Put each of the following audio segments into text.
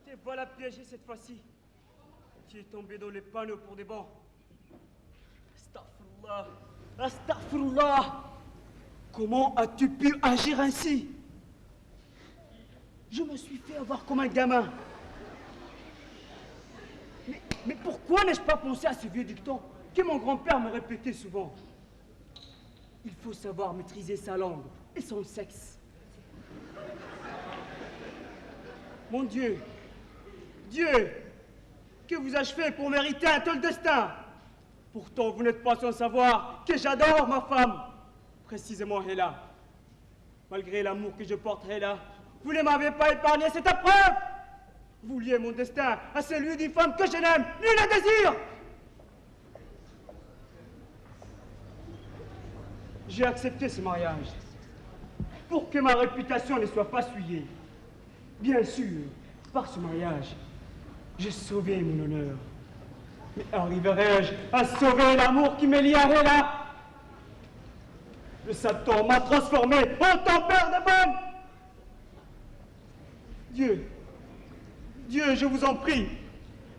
Te voilà piégé cette fois-ci. Tu es tombé dans les panneaux pour des bancs. Astaghfirullah. Astaghfirullah. Comment as-tu pu agir ainsi? Je me suis fait avoir comme un gamin. Mais pourquoi n'ai-je pas pensé à ce vieux dicton que mon grand-père me répétait souvent? Il faut savoir maîtriser sa langue et son sexe. Mon Dieu, Dieu, que vous ai-je fait pour mériter un tel destin? Pourtant, vous n'êtes pas sans savoir que j'adore ma femme, précisément Hela. Malgré l'amour que je porte Hela, vous ne m'avez pas épargné cette épreuve. Vous liez mon destin à celui d'une femme que je n'aime ni ne désire. J'ai accepté ce mariage pour que ma réputation ne soit pas souillée. Bien sûr, par ce mariage, j'ai sauvé mon honneur. Mais arriverai-je à sauver l'amour qui me lie à Hela? Le Satan m'a transformé en tempère de bombe. Dieu, je vous en prie,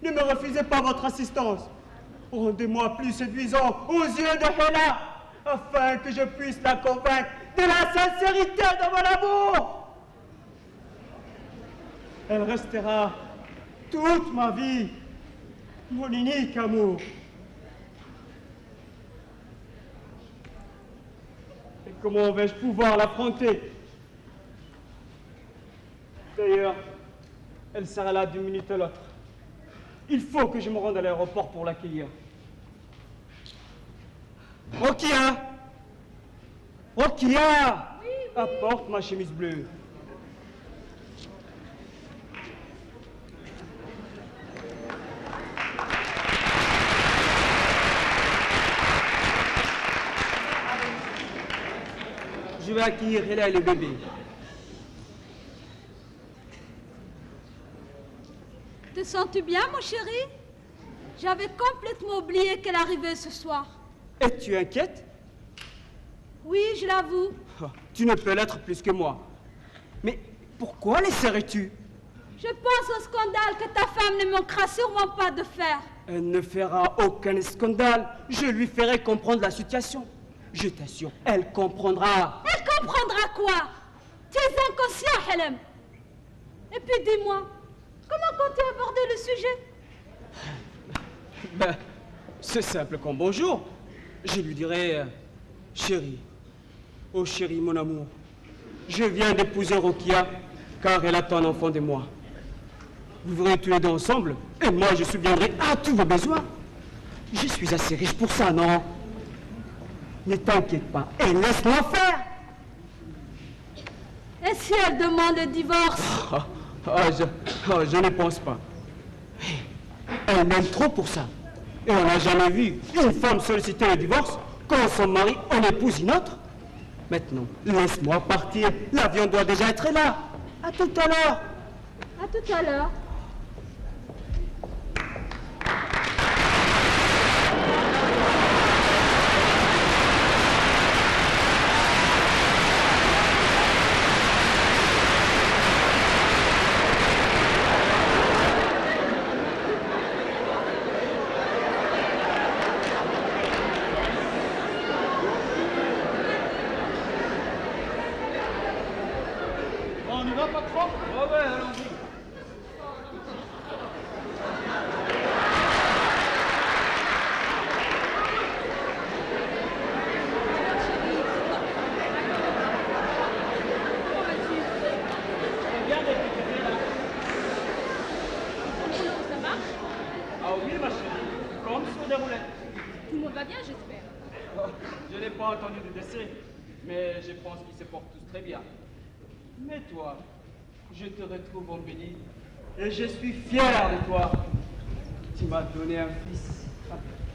ne me refusez pas votre assistance. Rendez-moi plus séduisant aux yeux de Hela, afin que je puisse la convaincre de la sincérité de mon amour. Elle restera toute ma vie mon unique amour. Et comment vais-je pouvoir l'affronter? D'ailleurs, elle sera là d'une minute à l'autre. Il faut que je me rende à l'aéroport pour l'accueillir. Rokia! Rokia! Oui. Apporte ma chemise bleue. Je vais accueillir Hela et le bébé. Te sens-tu bien, mon chéri? J'avais complètement oublié qu'elle arrivait ce soir. Es-tu inquiète? Oui, je l'avoue. Oh, tu ne peux l'être plus que moi. Mais pourquoi laisserais-tu? Je pense au scandale que ta femme ne manquera sûrement pas de faire. Elle ne fera aucun scandale. Je lui ferai comprendre la situation. Je t'assure, elle comprendra. Elle comprendra quoi? Tu es inconscient, Helem. Et puis dis-moi, comment comptes-tu aborder le sujet? Ben, c'est simple comme bonjour. Je lui dirai, chérie, oh chérie, mon amour, je viens d'épouser Rokia, car elle attend un enfant de moi. Vous verrez tous les deux ensemble, et moi je subviendrai à tous vos besoins. Je suis assez riche pour ça, non? Ne t'inquiète pas, et laisse-moi faire. Et si elle demande le divorce? Je ne pense pas. Elle m'aime trop pour ça. Et on n'a jamais vu une femme solliciter le divorce quand son mari en épouse une autre. Maintenant, laisse-moi partir. L'avion doit déjà être là. À tout à l'heure. À tout à l'heure. Mais toi, je te retrouve en béni et je suis fier de toi. Tu m'as donné un fils.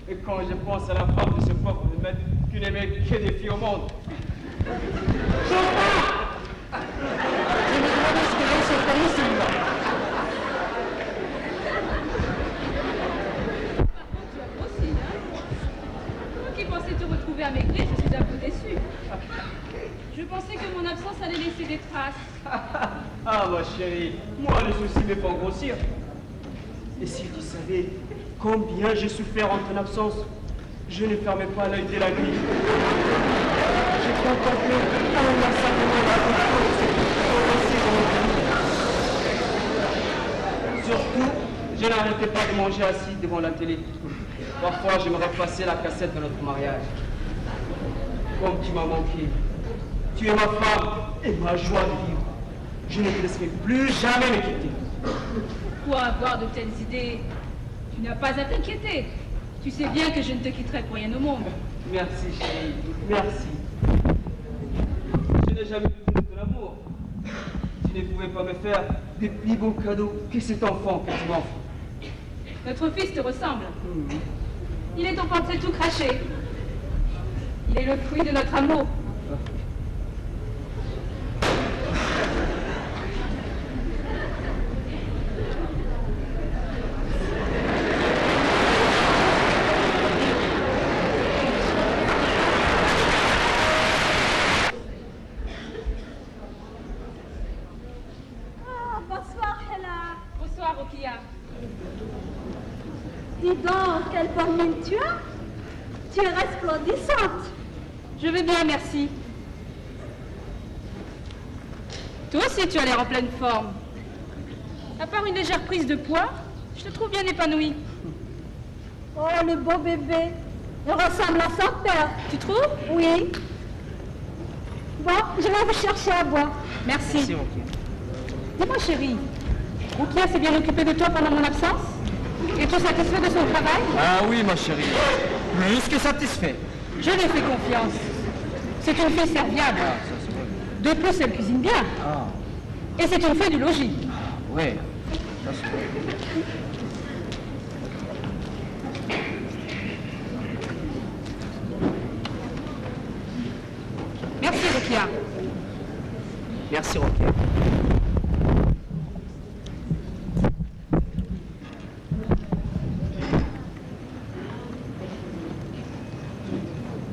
Et quand je pense à la femme de ce pauvre maître qui n'aimait que des filles au monde. Qui pensais te retrouver amaigri, je suis un peu déçue. Je pensais que mon absence allait laisser des traces. Ah, ma ma chérie, moi les soucis me font grossir. Et si tu savais combien j'ai souffert en ton absence, je ne fermais pas l'œil dès la nuit. J'ai contemplé inlassablement la vie. Surtout, je n'arrêtais pas de manger assis devant la télé. Parfois, j'aimerais passer la cassette de notre mariage. Comme tu m'as manqué, tu es ma femme et ma joie de vivre. Je ne te laisserai plus jamais me quitter. Pourquoi avoir de telles idées? Tu n'as pas à t'inquiéter. Tu sais bien que je ne te quitterai pour rien au monde. Merci, chérie. Merci. Je n'ai jamais vu de ton amour. Tu ne pouvais pas me faire des plus beaux cadeaux que cet enfant que tu m'offres. Notre fils te ressemble. Il est au point de tout craché. Il est le fruit de notre amour. Bonsoir, Hela. Bonsoir, Rokia. Dis donc, quelle bonne mine tu as. Tu es resplendissante. Je vais bien, merci. Toi aussi, tu as l'air en pleine forme. À part une légère prise de poids, je te trouve bien épanouie. Oh, le beau bébé. Il ressemble à son père. Tu trouves? Oui. Bon, je vais vous chercher à boire. Merci. Rokia. Dis-moi, chérie, Rokia s'est bien occupée de toi pendant mon absence? Es-tu satisfait de son travail? Ah oui, ma chérie. Plus que satisfait. Je lui fais confiance. C'est une fille serviable. De plus, elle cuisine bien. Ah, Et c'est une fille du logis. ouais. Ça, c'est vrai. Merci, Rokia. Merci, Rokia.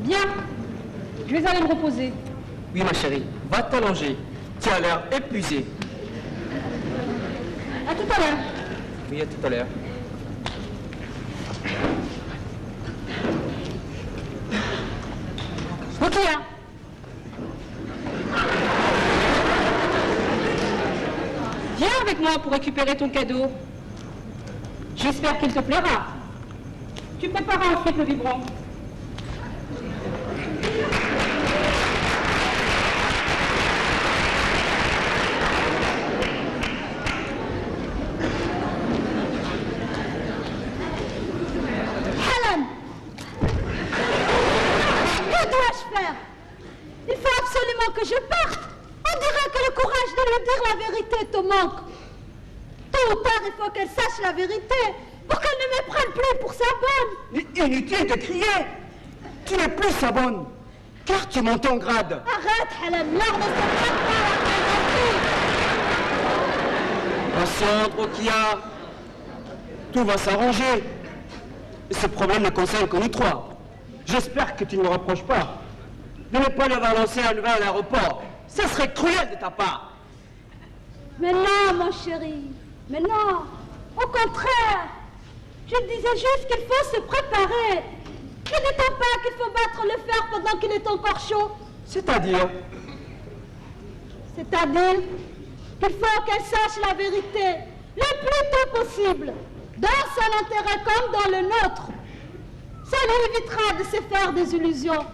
Bien. Je vais aller me reposer. Oui, ma chérie, va t'allonger. Tu as l'air épuisée. À tout à l'heure. Oui, à tout à l'heure. Rokia. Viens avec moi pour récupérer ton cadeau. J'espère qu'il te plaira. Tu prépareras ensuite le biberon. Helen! Que dois-je faire? Il faut absolument que je parte. On dirait que le courage de lui dire la vérité te manque. Tôt ou tard, il faut qu'elle sache la vérité pour qu'elle ne me prenne plus pour sa bonne. Inutile de crier. Tu n'es plus sa bonne, car tu es monté en grade. Arrête, Helen, l'heure ne se prête pas à la plaisanterie. Patiente, Rokia. Tout va s'arranger. Ce problème ne concerne que nous trois. J'espère que tu ne me reproches pas de ne pas l'avoir lancé à nouvel à l'aéroport. Ce serait cruel de ta part. Mais non, mon chéri, mais non. Au contraire, je disais juste qu'il faut se préparer. Ne dit-on pas qu'il faut battre le fer pendant qu'il est encore chaud? C'est-à-dire? C'est-à-dire qu'il faut qu'elle sache la vérité le plus tôt possible, dans son intérêt comme dans le nôtre. Ça lui évitera de se faire des illusions.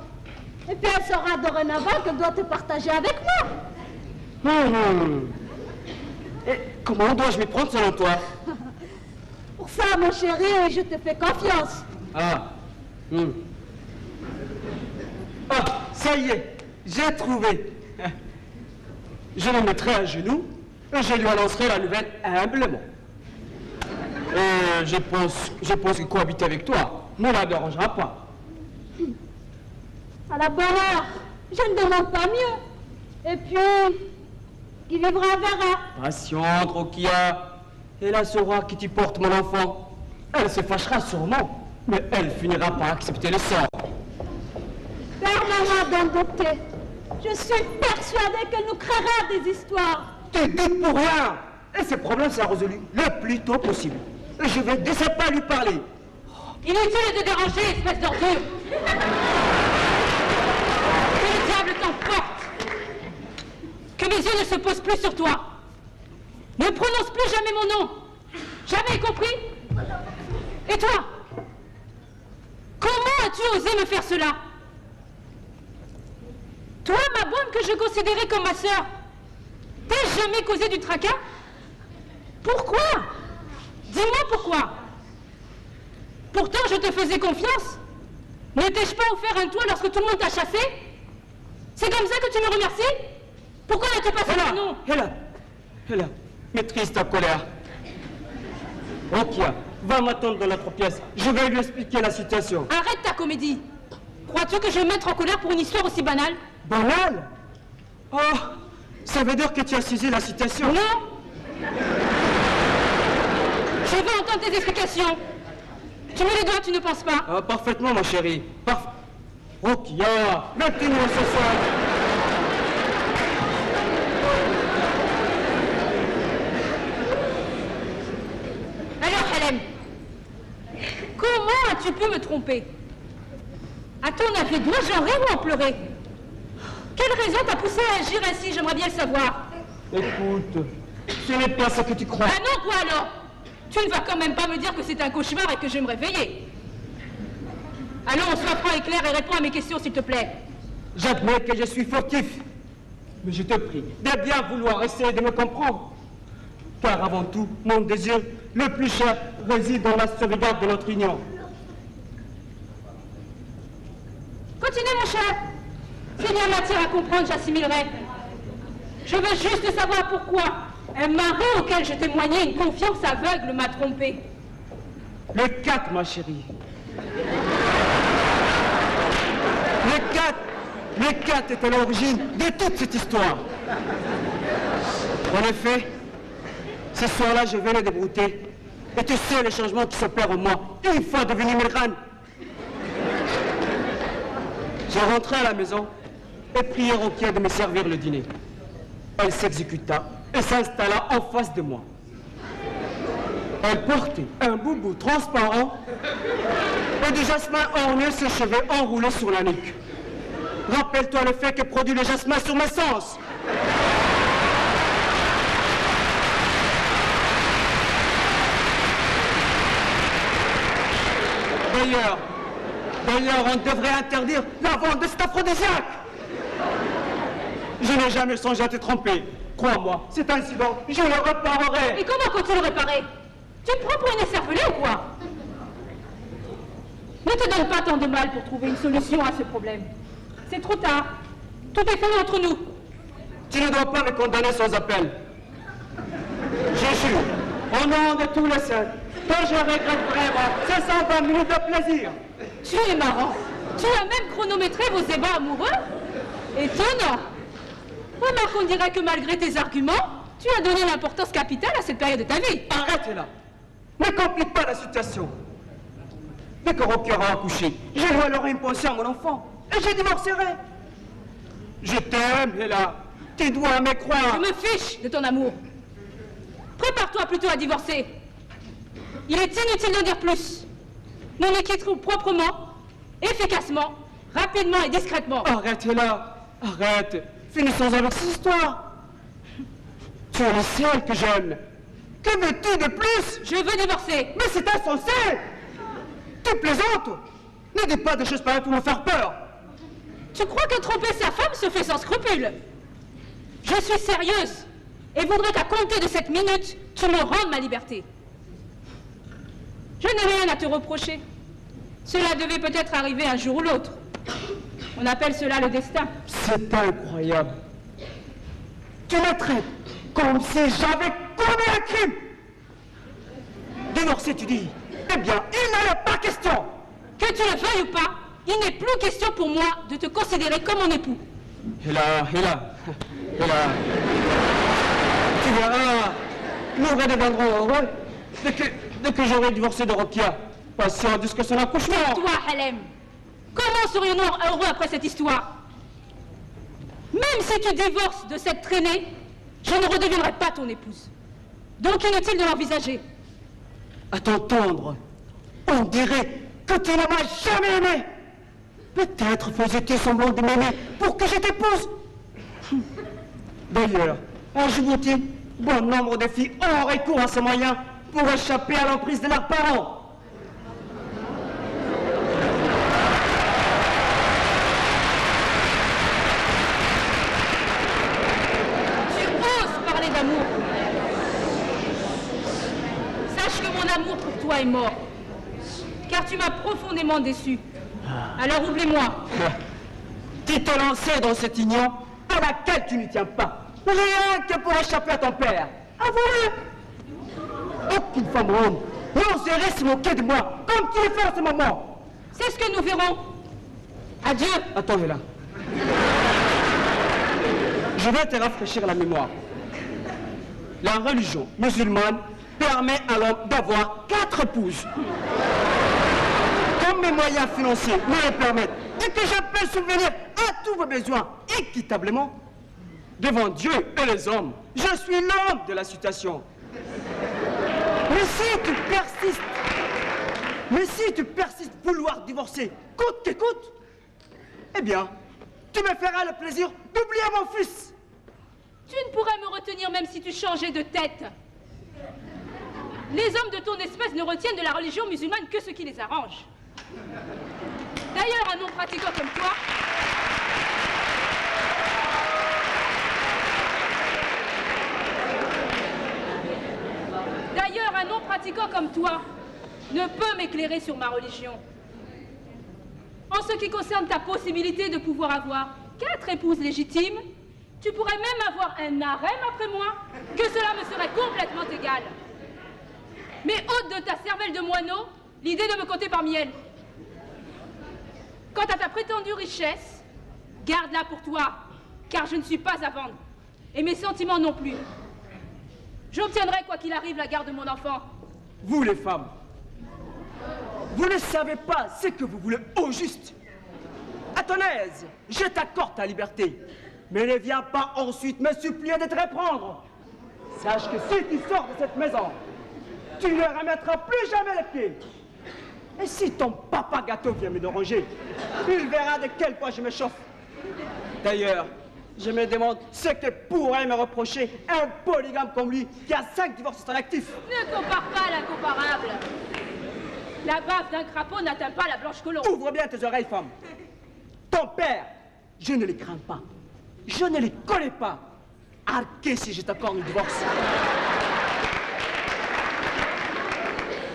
Et puis elle saura dorénavant qu'elle doit te partager avec moi. Et comment dois-je m'y prendre selon toi? Pour ça, mon chéri, je te fais confiance. Ah. Ah, ça y est, j'ai trouvé. Je me mettrai à genoux et je lui annoncerai la nouvelle humblement. Je pense que cohabiter avec toi ne la dérangera pas. À la bonne heure, je ne demande pas mieux. Et puis, qui vivra verra. Patiente, Rokia. Elle saura qui tu portes, mon enfant. Elle se fâchera sûrement, mais elle finira par accepter le sort. Permets-moi d'en douter. Je suis persuadée qu'elle nous créera des histoires. Tu doutes pour rien. Et ce problème sera résolu le plus tôt possible. Et je vais décider pas lui parler. Inutile de déranger, espèce d'ordure. Que le diable t'emporte. Que mes yeux ne se posent plus sur toi. Ne prononce plus jamais mon nom. Jamais, compris? Et toi? Comment as-tu osé me faire cela? Toi, ma bonne que je considérais comme ma sœur, t'as jamais causé du tracas? Pourquoi? Dis-moi pourquoi. Pourtant, je te faisais confiance. Ne t'ai-je pas offert un toit lorsque tout le monde t'a chassé? C'est comme ça que tu me remercies? Pourquoi n'as-tu pas fait mon nom? Hela, maîtrise ta colère. Rokia, va m'attendre dans l'autre pièce. Je vais lui expliquer la situation. Arrête ta comédie. Crois-tu que je vais me mettre en colère pour une histoire aussi banale? Banale? Oh, ça veut dire que tu as saisi la situation? Non. Je veux entendre tes explications. Tu me les dois, tu ne penses pas? Ah, parfaitement, ma chérie. Rokia, maintenant ce soir. Alors, Hélène, comment as-tu pu me tromper? À ton avis, dois-je en rire ou en pleurer? Quelle raison t'a poussé à agir ainsi? J'aimerais bien le savoir. Écoute, ce n'est pas ce que tu crois. Ah non, quoi alors? Tu ne vas quand même pas me dire que c'est un cauchemar et que je vais me réveiller. Allons, sois franc et clair et réponds à mes questions, s'il te plaît. J'admets que je suis fautif. Mais je te prie de bien vouloir essayer de me comprendre. Car avant tout, mon désir le plus cher réside dans la sauvegarde de notre union. Continue, mon cher. S'il y a matière à comprendre, j'assimilerai. Je veux juste savoir pourquoi un mari auquel je témoignais une confiance aveugle m'a trompé. Le 4, ma chérie. Le 4 est à l'origine de toute cette histoire. En effet, ce soir-là, je venais de brouter. Et tu sais les changements qui s'opèrent en moi, une fois devenu Milran. J'ai rentré à la maison et prié Rokia de me servir le dîner. Elle s'exécuta et s'installa en face de moi. Elle portait un boubou transparent et du jasmin orné ses cheveux enroulés sur la nuque. Rappelle-toi le fait que produit le jasmin sur mes sens. D'ailleurs, on devrait interdire la vente de cet aphrodisiaque. Je n'ai jamais songé à te tromper. Crois-moi, cet incident, je le réparerai. Et comment comptes-tu le réparer? Tu me prends pour une écervelée ou quoi? Ne te donne pas tant de mal pour trouver une solution à ce problème. C'est trop tard. Tout est fait entre nous. Tu ne dois pas me condamner sans appel. Je jure, au nom de tous les saints, que je regrette vraiment ces 120 minutes de plaisir. Tu es marrant. Tu as même chronométré vos ébats amoureux? Étonnant. Remarque, on dirait que malgré tes arguments, tu as donné l'importance capitale à cette période de ta vie. Arrête là. Ne complique pas la situation. Dès que Rokia aura accouché, je lui alors imposer à mon enfant. Et je divorcerai. Je t'aime, Hela. Tu dois me croire. Je me fiche de ton amour. Prépare-toi plutôt à divorcer. Il est inutile d'en dire plus. Nous nous quitterons proprement, efficacement, rapidement et discrètement. Arrête, Hela. Arrête. Finissons avec cette histoire. Tu es le seul que j'aime. Que veux-tu de plus? Je veux divorcer. Mais c'est insensé. Tu plaisantes. Ne dis pas des choses pareilles pour me faire peur. Tu crois que tromper sa femme se fait sans scrupule? Je suis sérieuse et voudrais qu'à compter de cette minute, tu me rendes ma liberté. Je n'ai rien à te reprocher. Cela devait peut-être arriver un jour ou l'autre. On appelle cela le destin. C'est incroyable. Tu me traites comme si j'avais commis un crime. Divorcer, tu dis? Eh bien, il n'en est pas question. Que tu le veuilles ou pas, il n'est plus question pour moi de te considérer comme mon époux. Hela. Tu verras, nous redeviendrons heureux dès que j'aurai divorcé de Rokia. Patient jusqu'à son accouchement. Toi, Hélène, comment serions-nous heureux après cette histoire? Même si tu divorces de cette traînée, Je ne redeviendrai pas ton épouse. Donc inutile de l'envisager. À t'entendre, on dirait que tu ne m'as jamais aimé. Peut-être faisais-tu semblant de m'aimer pour que je t'épouse. D'ailleurs, à Djibouti, bon nombre de filles ont recours à ce moyen pour échapper à l'emprise de leurs parents. D'amour. Sache que mon amour pour toi est mort, car tu m'as profondément déçu. Alors oublie-moi. Tu t'es lancé dans cette union à laquelle tu ne tiens pas, rien que pour échapper à ton père. Avouez-le. Aucune femme ronde n'oserait se moquer de moi comme tu le fais en ce moment. C'est ce que nous verrons. Adieu. Attends, là. Je vais te rafraîchir la mémoire. La religion musulmane permet à l'homme d'avoir 4 épouses. Comme mes moyens financiers me le permettent et que je peux subvenir à tous vos besoins équitablement, devant Dieu et les hommes, je suis l'homme de la situation. Mais si tu persistes vouloir divorcer, coûte que coûte, eh bien, tu me feras le plaisir d'oublier mon fils. Tu ne pourrais me retenir même si tu changeais de tête. Les hommes de ton espèce ne retiennent de la religion musulmane que ce qui les arrange. D'ailleurs, un non-pratiquant comme toi... ne peut m'éclairer sur ma religion. En ce qui concerne ta possibilité de pouvoir avoir 4 épouses légitimes, tu pourrais même avoir un harem après moi, que cela me serait complètement égal. Mais ôte de ta cervelle de moineau l'idée de me compter parmi elles. Quant à ta prétendue richesse, garde-la pour toi, car je ne suis pas à vendre, et mes sentiments non plus. J'obtiendrai, quoi qu'il arrive, la garde de mon enfant. Vous, les femmes, vous ne savez pas ce que vous voulez au juste. À ton aise, je t'accorde ta liberté, mais ne viens pas ensuite me supplier de te reprendre. Sache que si tu sors de cette maison, tu ne remettras plus jamais les pieds. Et si ton papa gâteau vient me déranger, il verra de quel point je me chauffe. D'ailleurs, je me demande ce que pourrait me reprocher un polygame comme lui qui a 5 divorces en actif. Ne compare pas l'incomparable. La bave d'un crapaud n'atteint pas la blanche colombe. Ouvre bien tes oreilles, femme. Ton père, je ne les crains pas. Je ne les connais pas. Arqué si je t'accorde le divorce.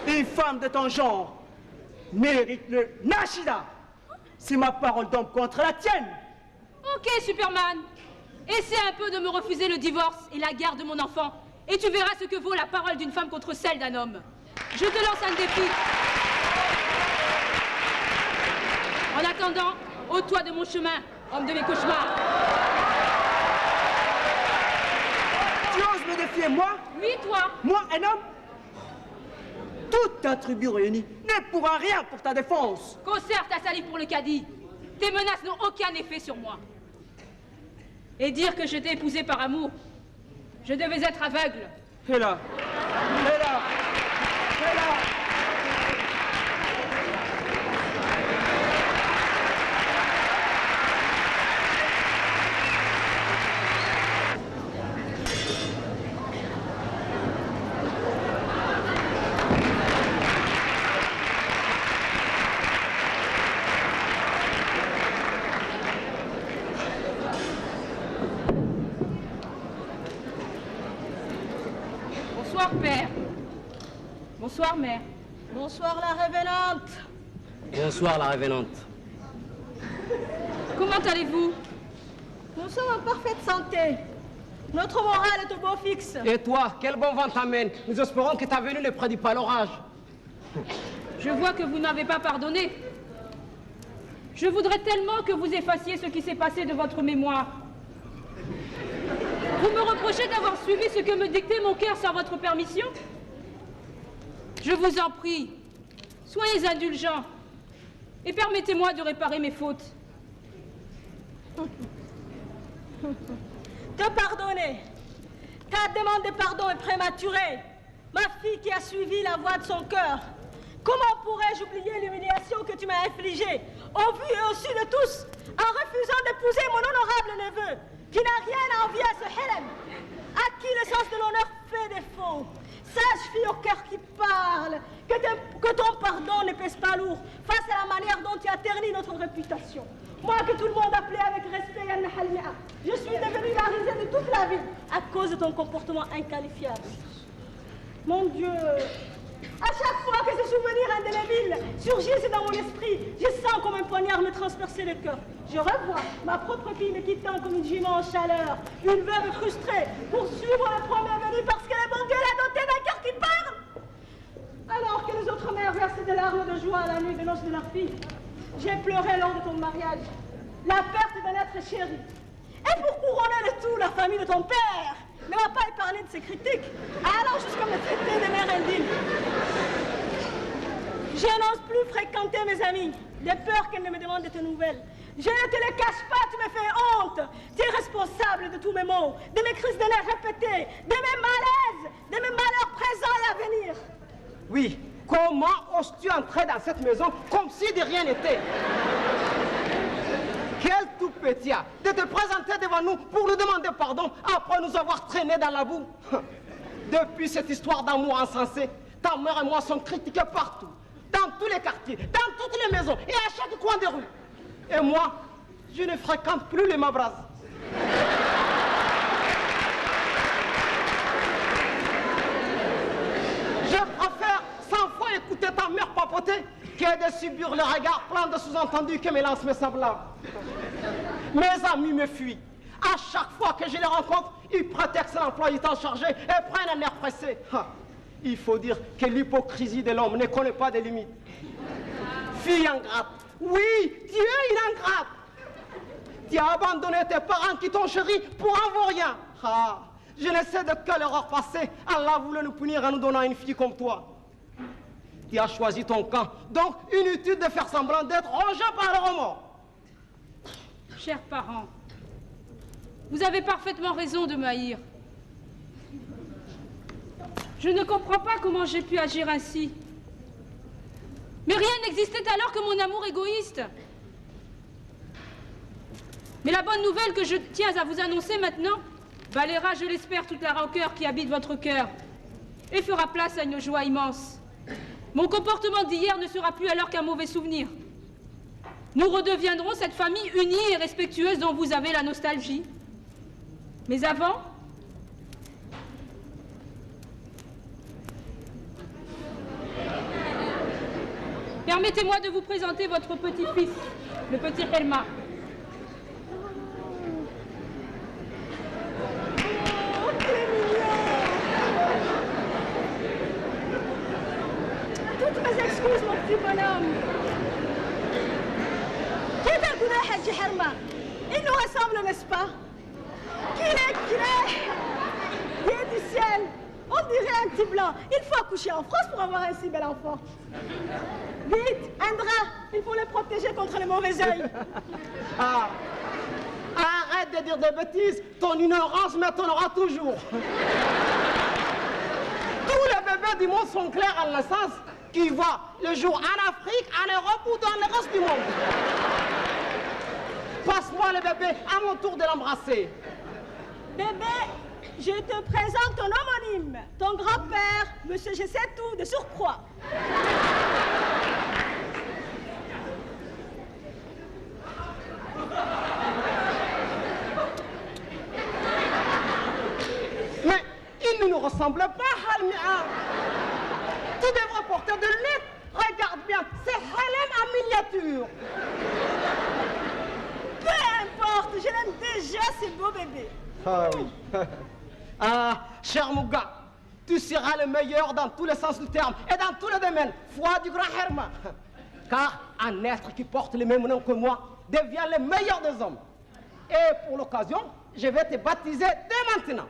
Une femme de ton genre mérite le Nashida. C'est ma parole d'homme contre la tienne. Ok, Superman. Essaie un peu de me refuser le divorce et la garde de mon enfant, et tu verras ce que vaut la parole d'une femme contre celle d'un homme. Je te lance un défi. En attendant, ôte-toi de mon chemin, homme de mes cauchemars. Tu oses me défier, moi? Oui, toi. Moi, un homme? Toute ta tribu réunie ne pourra rien pour ta défense. Conserve ta salive pour le caddie. Tes menaces n'ont aucun effet sur moi. Et dire que je t'ai épousé par amour, je devais être aveugle. Et là, et là, et là. Bonsoir, père. Bonsoir, mère. Bonsoir, la révélante. Bonsoir, la révélante. Comment allez-vous? Nous sommes en parfaite santé. Notre morale est au beau fixe. Et toi, quel bon vent t'amène? Nous espérons que ta venue ne prédit pas l'orage. Je vois que vous n'avez pas pardonné. Je voudrais tellement que vous effaciez ce qui s'est passé de votre mémoire. Vous me reprochez d'avoir suivi ce que me dictait mon cœur sans votre permission? Je vous en prie, soyez indulgents et permettez-moi de réparer mes fautes. Te pardonner. Ta demande de pardon est prématurée. Ma fille qui a suivi la voie de son cœur. Comment pourrais-je oublier l'humiliation que tu m'as infligée, au vu et au su de tous, en refusant d'épouser mon honorable neveu, qui n'a rien à envier à ce Hélène, à qui le sens de l'honneur fait défaut. Sache, fille au cœur qui parle, que ton pardon ne pèse pas lourd face à la manière dont tu as terni notre réputation. Moi que tout le monde appelait avec respect Yann Halmea, je suis devenue la risée de toute la ville à cause de ton comportement inqualifiable. Mon Dieu, à chaque fois que ce souvenir indélébile surgissent dans mon esprit, je sens comme un poignard me transpercer le cœur. Je revois ma propre fille me quittant comme une jument en chaleur, une veuve frustrée pour suivre le premier venu parce que le bon Dieu l'a dotée d'un cœur qui parle. Alors que les autres mères versaient des larmes de joie à la nuit de noces de leur fille, j'ai pleuré lors de ton mariage la perte d'un être chéri. Et pour couronner le tout, la famille de ton père ne m'a pas épargné de ses critiques, allant jusqu'à me traiter de mère indigne. Je n'ose plus fréquenter mes amis, de peur qu'elles ne me demandent de tes nouvelles. Je ne te le cache pas, tu me fais honte. Tu es responsable de tous mes maux, de mes crises de nerfs répétées, de mes malaises, de mes malheurs présents et à venir. Oui, comment oses-tu entrer dans cette maison comme si de rien n'était? Quel tout petit de te présenter devant nous pour nous demander pardon après nous avoir traînés dans la boue. Depuis cette histoire d'amour insensé, ta mère et moi sommes critiqués partout, dans tous les quartiers, dans toutes les maisons et à chaque coin de rue. Et moi, je ne fréquente plus les Mabras. Je préfère 100 fois écouter ta mère papoter que de subir le regard plein de sous-entendus que me lancent mes semblables. Mes amis me fuient. À chaque fois que je les rencontre, ils prétextent l'emploi du temps chargé et prennent un air pressé. Il faut dire que l'hypocrisie de l'homme ne connaît pas de limites. Fille ingrate, oui, tu es une ingrate. Tu as abandonné tes parents qui t'ont chéri pour un vaurien. Je ne sais de quelle erreur passée Allah voulait nous punir en nous donnant une fille comme toi. Tu as choisi ton camp, donc inutile de faire semblant d'être rongé par le remords. Chers parents, vous avez parfaitement raison de m'haïr. Je ne comprends pas comment j'ai pu agir ainsi. Mais rien n'existait alors que mon amour égoïste. Mais la bonne nouvelle que je tiens à vous annoncer maintenant balayera, je l'espère, toute la rancœur qui habite votre cœur et fera place à une joie immense. Mon comportement d'hier ne sera plus alors qu'un mauvais souvenir. Nous redeviendrons cette famille unie et respectueuse dont vous avez la nostalgie. Mais avant, permettez-moi de vous présenter votre petit-fils, le petit Helma. Oh, t'es mignon. Toutes mes excuses, mon petit bonhomme. Haji Helma, il nous ressemble, n'est-ce pas? Qu'il est Dieu du ciel, on dirait un petit blanc. Il faut accoucher en France pour avoir un si bel enfant. Vite, un drap, il faut le protéger contre le mauvais œil. Arrête de dire des bêtises, ton ignorance m'étonnera toujours. Tous les bébés du monde sont clairs à la naissance, qui voient le jour en Afrique, en Europe ou dans le reste du monde. Passe-moi le bébé, à mon tour de l'embrasser. Bébé, je te présente ton homonyme, ton grand-père, monsieur Je sais tout, de surcroît. Mais il ne nous ressemble pas, Halmea. Tu devrais porter de lunettes. Regarde bien, c'est Hélène en miniature. Peu importe, je l'aime déjà, ce beau bébé. Ah oui. Cher Mouga, tu seras le meilleur dans tous les sens du terme et dans tous les domaines. Foi du grand Herma. Car un être qui porte le même nom que moi devient le meilleur des hommes. Et pour l'occasion, je vais te baptiser dès maintenant.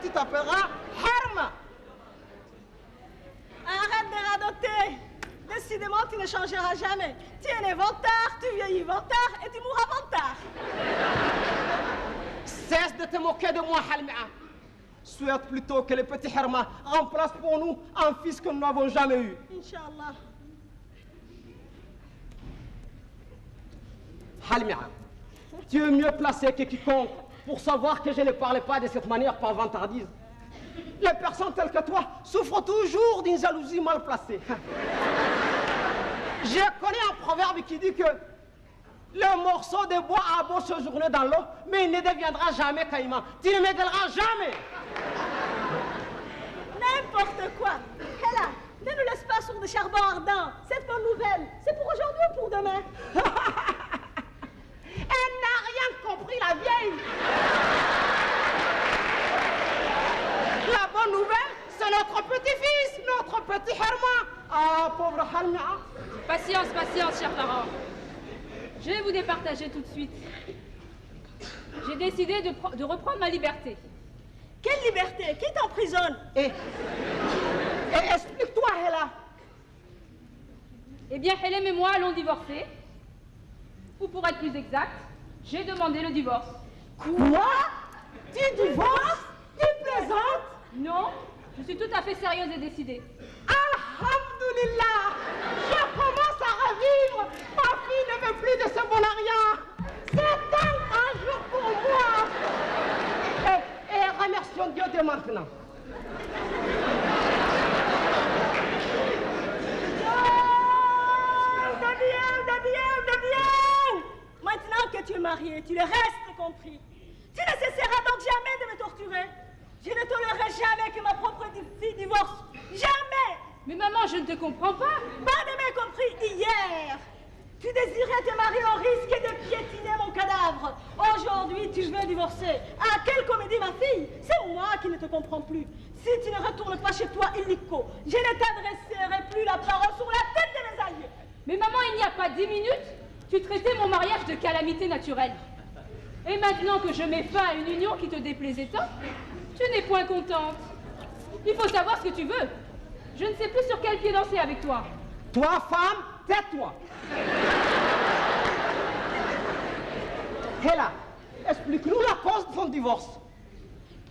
tu t'appelleras Herma. Arrête de radoter. Décidément, tu ne changeras jamais. Tu es né vantard, tu vieillis vantard et tu mourras vantard. Cesse de te moquer de moi, Halmia. Souhaite plutôt que le petit Herma remplace pour nous un fils que nous n'avons jamais eu. Inch'Allah. Halmia, tu es mieux placé que quiconque pour savoir que je ne parlais pas de cette manière par vantardise. Les personnes telles que toi souffrent toujours d'une jalousie mal placée. Je connais un proverbe qui dit que le morceau de bois a beau séjourner dans l'eau, mais il ne deviendra jamais caïman. Tu ne m'égaleras jamais. N'importe quoi. Hela, ne nous laisse pas sur des charbons ardents. Cette bonne nouvelle, c'est pour aujourd'hui ou pour demain? Elle n'a rien compris, la vieille. La bonne nouvelle, c'est notre petit-fils, notre petit Herma. Ah, pauvre Halmia. Patience, patience, cher parent. Je vais vous départager tout de suite. J'ai décidé de reprendre ma liberté. Quelle liberté? Qui t'emprisonne? Et explique-toi, Hela. Eh bien, Helem et moi allons divorcer. Ou pour être plus exact, j'ai demandé le divorce. Quoi? Tu divorces? Tu plaisantes? Non, je suis tout à fait sérieuse et décidée. Alhamdulillah, je commence à revivre. Ma fille ne veut plus de ce bonariat. C'est un grand jour pour moi. Et remercions Dieu dès maintenant. De bien. Maintenant que tu es marié, tu le restes compris. Tu ne cesseras donc jamais de me torturer. Je ne tolérerai jamais que ma propre fille divorce. Jamais. Mais maman, je ne te comprends pas. Pas de bien compris hier. Tu désirais te marier au risque de piétiner mon cadavre. Aujourd'hui, tu veux divorcer. À quelle comédie, ma fille? C'est moi qui ne te comprends plus. Si tu ne retournes pas chez toi, illico, je ne t'adresserai plus la parole sur la tête de mes alliés. Mais maman, il n'y a pas 10 minutes, tu traitais mon mariage de calamité naturelle. Et maintenant que je mets fin à une union qui te déplaisait tant, tu n'es point contente. Il faut savoir ce que tu veux. Je ne sais plus sur quel pied danser avec toi. Toi, femme, tais-toi. Hela, explique-nous la cause de ton divorce.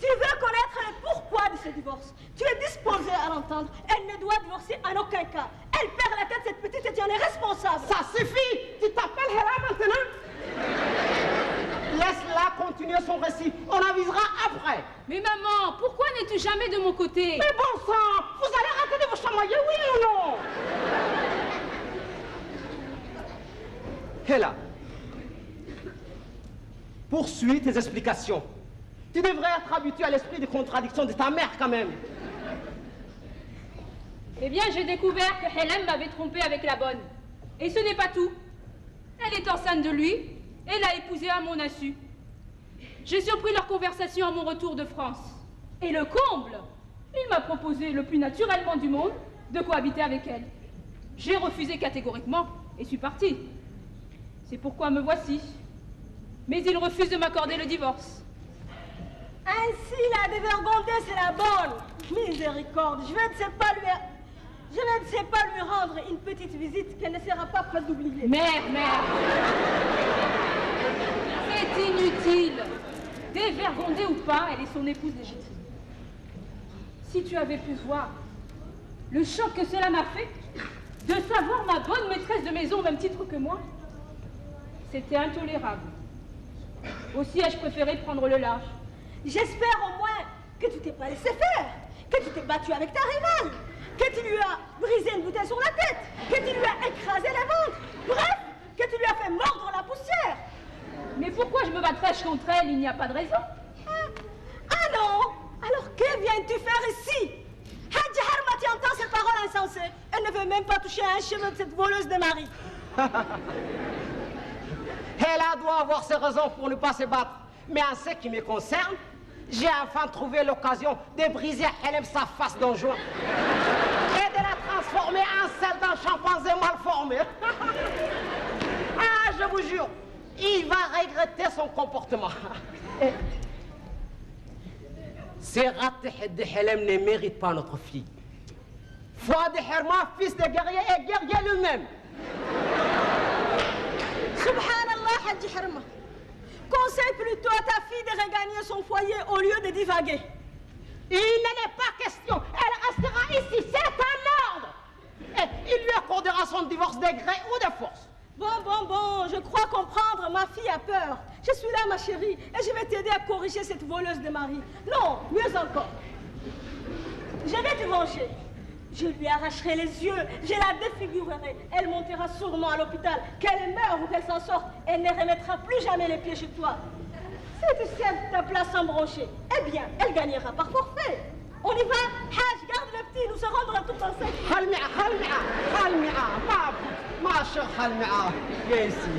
Tu veux connaître le pourquoi de ce divorce. Tu es disposé à l'entendre. Elle ne doit divorcer en aucun cas. Elle perd la tête, cette petite, et tu en es responsable. Ça suffit. Tu t'appelles Hela maintenant? Laisse-la continuer son récit. On avisera après. Mais maman, pourquoi n'es-tu jamais de mon côté? Mais bon sang, vous allez arrêter de vous chamailler, oui ou non? Hela, poursuis tes explications. Tu devrais être habitué à l'esprit de contradiction de ta mère quand même. Eh bien, j'ai découvert que Hélène m'avait trompé avec la bonne. Et ce n'est pas tout. Elle est enceinte de lui et l'a épousé à mon insu. J'ai surpris leur conversation à mon retour de France. Et le comble, il m'a proposé le plus naturellement du monde de cohabiter avec elle. J'ai refusé catégoriquement et suis partie. C'est pourquoi me voici. Mais il refuse de m'accorder le divorce. Ainsi, la dévergondée, c'est la bonne. Miséricorde, je ne sais pas lui rendre une petite visite qu'elle ne sera pas prête d'oublier. Mère, c'est inutile. Dévergondée ou pas, elle est son épouse légitime. Si tu avais pu voir le choc que cela m'a fait de savoir ma bonne maîtresse de maison au même titre que moi, c'était intolérable. Aussi ai-je préféré prendre le large. J'espère au moins que tu t'es pas laissé faire, que tu t'es battu avec ta rivale, que tu lui as brisé une bouteille sur la tête, que tu lui as écrasé la ventre, bref, que tu lui as fait mordre la poussière. Mais pourquoi je me battrais contre elle? Il n'y a pas de raison. Ah non? Alors que viens-tu faire ici? Hadji Herma, tu entends ces paroles insensées? Elle ne veut même pas toucher à un cheveu de cette voleuse de mari. Elle doit avoir ses raisons pour ne pas se battre. Mais en ce qui me concerne, j'ai enfin trouvé l'occasion de briser à Helem sa face d'enjoint et de la transformer en celle d'un chimpanzé mal formé. Ah, je vous jure, il va regretter son comportement. Ces ratés de Helem ne méritent pas notre fille. Fouad Herma, fils de guerrier et guerrier lui-même. Subhanallah, Hadji Herma. Conseille plutôt à ta fille de regagner son foyer au lieu de divaguer. Il n'en est pas question. Elle restera ici. C'est un ordre. Et il lui accordera son divorce de gré ou de force. Bon, je crois comprendre, ma fille a peur. Je suis là, ma chérie, et je vais t'aider à corriger cette voleuse de mari. Non, mieux encore. Je vais te venger. Je lui arracherai les yeux, je la défigurerai. Elle montera sûrement à l'hôpital. Qu'elle meure ou qu'elle s'en sorte, elle ne remettra plus jamais les pieds chez toi. Si tu cèdes ta place en branché, eh bien, elle gagnera par forfait. On y va? Haj, garde le petit, nous serons dans la tour d'enceinte. Halmia, ma chère Halmia, viens ici.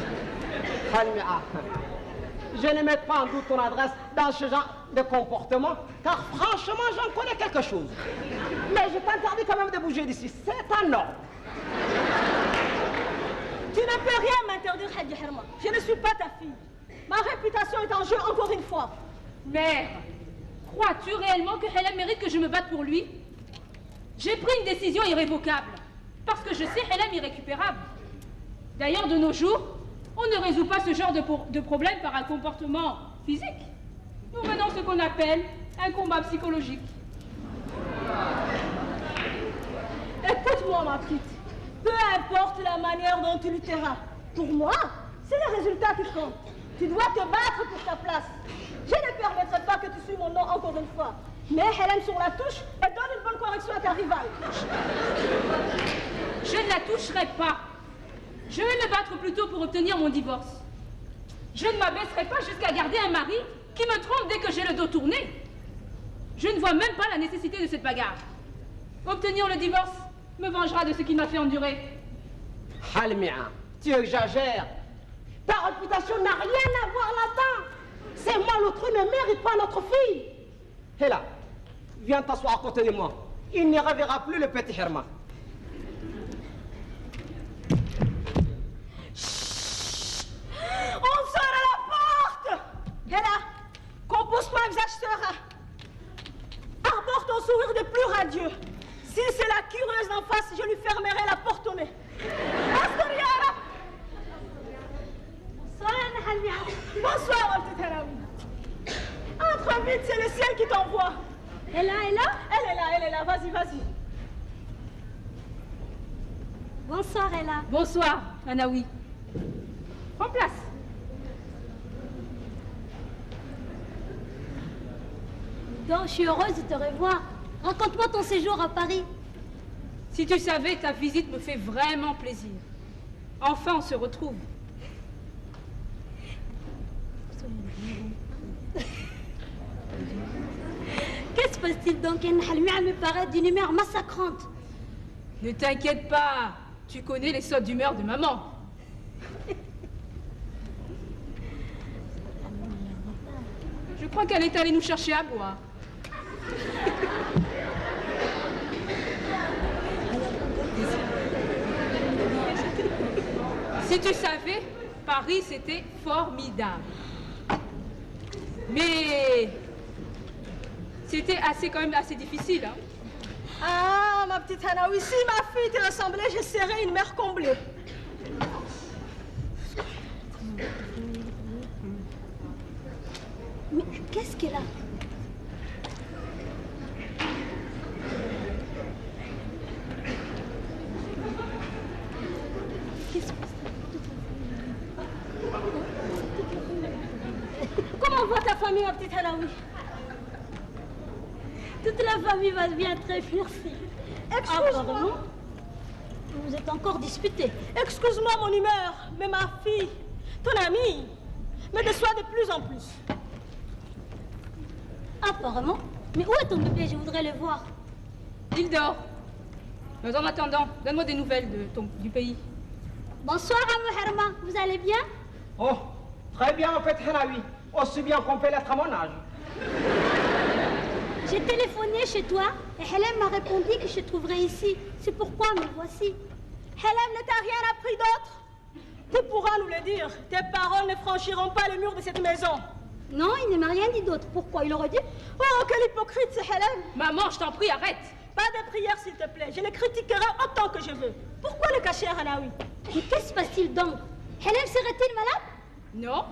Halmia, je ne mets pas en doute ton adresse dans ce genre de comportement, car franchement, j'en connais quelque chose. Mais je t'interdis quand même de bouger d'ici, c'est un ordre. Tu ne peux rien m'interdire, Hadji Herma. Je ne suis pas ta fille. Ma réputation est en jeu encore une fois. Mère, crois-tu réellement que Helem mérite que je me batte pour lui? J'ai pris une décision irrévocable, parce que je sais Helem irrécupérable. D'ailleurs, de nos jours, on ne résout pas ce genre de problème par un comportement physique. Nous menons ce qu'on appelle un combat psychologique. Écoute-moi, ma petite. Peu importe la manière dont tu lutteras. Pour moi, c'est le résultat qui compte. Tu dois te battre pour ta place. Je ne permettrai pas que tu suives mon nom encore une fois. Mais Hélène sur la touche et donne une bonne correction à ta rivale. Je ne la toucherai pas. Je vais me battre plutôt pour obtenir mon divorce. Je ne m'abaisserai pas jusqu'à garder un mari qui me trompe dès que j'ai le dos tourné. Je ne vois même pas la nécessité de cette bagarre. Obtenir le divorce me vengera de ce qu'il m'a fait endurer. Halmia, tu exagères. Ta réputation n'a rien à voir là-dedans. Ces malotru ne méritent pas notre fille. Et là, viens t'asseoir à côté de moi. Il ne reverra plus le petit Herma. On sort à la porte. Et là, compose-toi un visage serein. Arbore ton sourire de plus radieux. Si c'est la curieuse d'en face, je lui fermerai la porte au nez. Astoriara. Bonsoir, ma petite Haraoui. Entre vite, c'est le ciel qui t'envoie. Elle est là. Vas-y. Bonsoir, Ella. Bonsoir, Anaoui. Prends place. Donc, je suis heureuse de te revoir. Raconte-moi ton séjour à Paris. Si tu savais, ta visite me fait vraiment plaisir. Enfin, on se retrouve. Qu'est-ce que se passe-t-il donc? Halmia me paraît d'une humeur massacrante. Ne t'inquiète pas, tu connais les sautes d'humeur de maman. Je crois qu'elle est allée nous chercher à boire. Si tu savais, Paris, c'était formidable. Mais c'était quand même assez difficile. Hein? Ah, ma petite Hanaoui, si ma fille te ressemblait, je serais une mère comblée. Mais qu'est-ce qu'elle a? Comment va ta famille, ma petite Hanaoui? Toute la famille va bien, très merci. Excuse-moi. Vous êtes encore disputés. Excuse-moi mon humeur, mais ma fille, ton amie, me déçoit de plus en plus. Apparemment. Mais où est ton bébé? Je voudrais le voir. Il dort. Mais en attendant, donne-moi des nouvelles du pays. Bonsoir, Amou Herma. Vous allez bien? Oh, très bien, en fait, Hanaoui. Aussi bien qu'on peut l'être à mon âge. J'ai téléphoné chez toi et Hélène m'a répondu que je te trouverais ici. C'est pourquoi me voici. Hélène ne t'a rien appris d'autre? Tu pourras nous le dire. Tes paroles ne franchiront pas les murs de cette maison. Non, il ne m'a rien dit d'autre. Pourquoi? Il aurait dit... Oh, quel hypocrite, c'est Hélène. Maman, je t'en prie, arrête. Pas de prière, s'il te plaît. Je le critiquerai autant que je veux. Pourquoi le cacher à Hanaoui? Mais qu'est-ce qui se passe-t-il donc? Hélène serait-il malade? Non,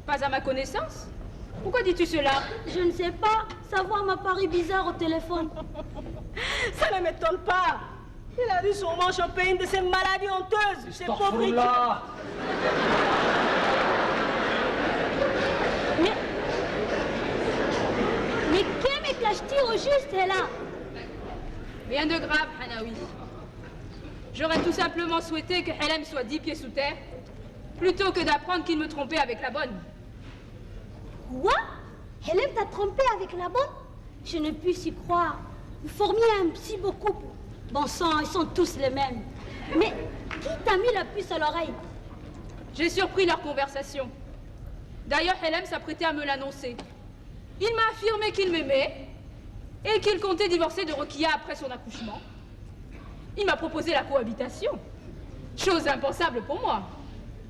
pas à ma connaissance. Pourquoi dis-tu cela? Je ne sais pas. Sa voix m'a paru bizarre au téléphone. Ça ne m'étonne pas. Il a dû sûrement choper une de ces maladies honteuses. Ces pauvres... Mais que me cache-t-il au juste, là? Rien de grave, Hanaoui. J'aurais tout simplement souhaité que Hélène soit 10 pieds sous terre, plutôt que d'apprendre qu'il me trompait avec la bonne. Quoi? Hélène t'a trompé avec la bonne? Je ne puis y croire. Vous formiez un si beau couple. Bon sang, ils sont tous les mêmes. Mais qui t'a mis la puce à l'oreille? J'ai surpris leur conversation. D'ailleurs, Hélène s'apprêtait à me l'annoncer. Il m'a affirmé qu'il m'aimait et qu'il comptait divorcer de Rokia après son accouchement. Il m'a proposé la cohabitation. Chose impensable pour moi.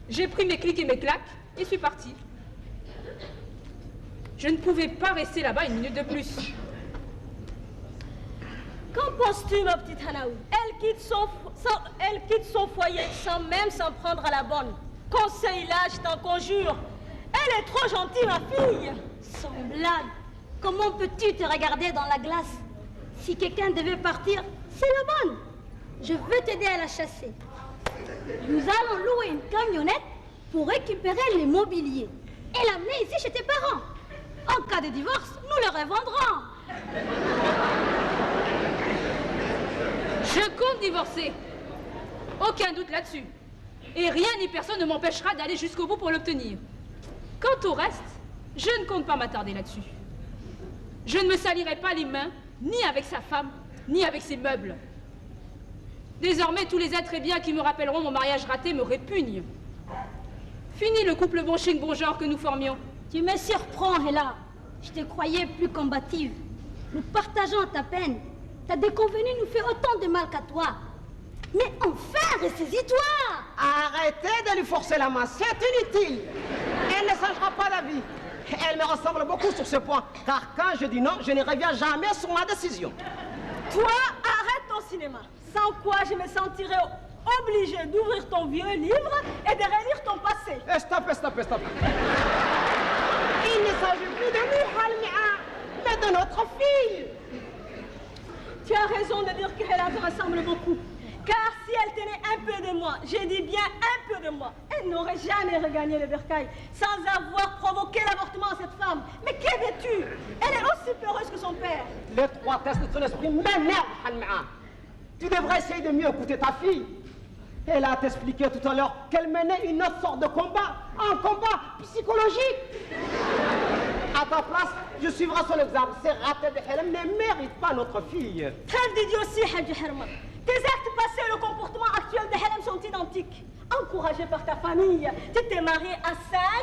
J'ai pris mes clics et mes claques et suis partie. Je ne pouvais pas rester là-bas une minute de plus. Qu'en penses-tu, ma petite Hanaoui? Elle quitte son foyer sans même s'en prendre à la bonne. Conseille-la, je t'en conjure. Elle est trop gentille, ma fille. Sans blague, comment peux-tu te regarder dans la glace? Si quelqu'un devait partir, c'est la bonne. Je veux t'aider à la chasser. Nous allons louer une camionnette pour récupérer l'immobilier et l'amener ici chez tes parents. En cas de divorce, nous le revendrons. Je compte divorcer. Aucun doute là-dessus. Et rien ni personne ne m'empêchera d'aller jusqu'au bout pour l'obtenir. Quant au reste, je ne compte pas m'attarder là-dessus. Je ne me salirai pas les mains, ni avec sa femme, ni avec ses meubles. Désormais, tous les êtres et biens qui me rappelleront mon mariage raté me répugnent. Fini le couple bon chic, bon genre que nous formions. Tu me surprends, Hela. Je te croyais plus combative. Nous partageons ta peine. Ta déconvenue nous fait autant de mal qu'à toi. Mais enfin, ressaisis-toi! Arrêtez de lui forcer la main, c'est inutile. Elle ne changera pas la vie. Elle me ressemble beaucoup sur ce point, car quand je dis non, je ne reviens jamais sur ma décision. Toi, arrête ton cinéma. Sans quoi je me sentirais obligée d'ouvrir ton vieux livre et de relire ton passé. Stop. Il ne s'agit plus de nous, Halmia, mais de notre fille. Tu as raison de dire que Hela te ressemble beaucoup. Car si elle tenait un peu de moi, je dis bien un peu de moi, elle n'aurait jamais regagné le bercail sans avoir provoqué l'avortement à cette femme. Mais qu'es-tu? Elle est aussi peureuse que son père. L'étroitesse de son esprit m'énerve, Halmia. Tu devrais essayer de mieux écouter ta fille. Elle a t'expliqué tout à l'heure qu'elle menait une autre sorte de combat, un combat psychologique. À ta place, je suivrai son exemple. Ces ratés de Hélène ne méritent pas notre fille. Trêve d'idiotie, Hadji Herman. Tes actes passés et le comportement actuel de Hélène sont identiques. Encouragée par ta famille, tu t'es mariée à